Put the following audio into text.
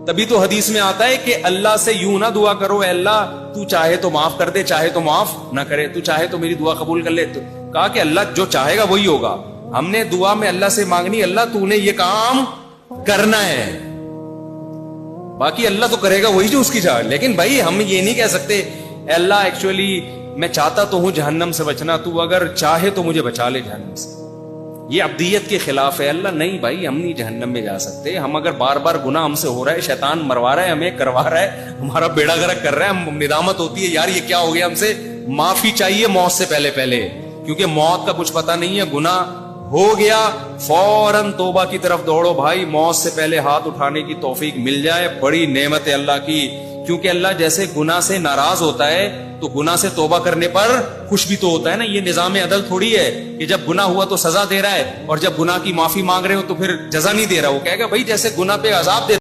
तभी तो हदीस में आता है कि अल्लाह से यूं ना दुआ करो, अल्लाह तू चाहे तो माफ कर दे, चाहे तो माफ ना करे, तू चाहे तो मेरी दुआ कबूल कर ले। तो कहा कि अल्लाह जो चाहेगा वही होगा। हमने दुआ में अल्लाह से मांगनी, अल्लाह तूने ये काम करना है, बाकी अल्लाह तो करेगा वही जो उसकी चाह। लेकिन भाई हम ये नहीं कह सकते अल्लाह एक्चुअली मैं चाहता तो हूं जहन्नम से बचना, तू अगर चाहे तो मुझे बचा ले जहन्नम से। ये अब्दियत के खिलाफ है। अल्लाह नहीं भाई, हम नहीं जहन्नम में जा सकते। हम अगर बार बार गुनाह हमसे हो रहा है, शैतान मरवा रहा है, हमें करवा रहा है, हमारा बेड़ा गर्क कर रहा है, हम निदामत होती है यार ये क्या हो गया हमसे, माफी चाहिए मौत से पहले पहले, क्योंकि मौत का कुछ पता नहीं है। गुनाह हो गया फौरन तौबा की तरफ दौड़ो भाई, मौत से पहले हाथ उठाने की तौफीक मिल जाए, बड़ी नेमत है अल्लाह की। क्योंकि अल्लाह जैसे गुनाह से नाराज होता है तो गुनाह से तौबा करने पर खुश भी तो होता है ना। ये निजाम अदल थोड़ी है कि जब गुनाह हुआ तो सजा दे रहा है और जब गुनाह की माफी मांग रहे हो तो फिर जजा नहीं दे रहा। वो कहेगा भाई जैसे गुनाह पे अजाब दे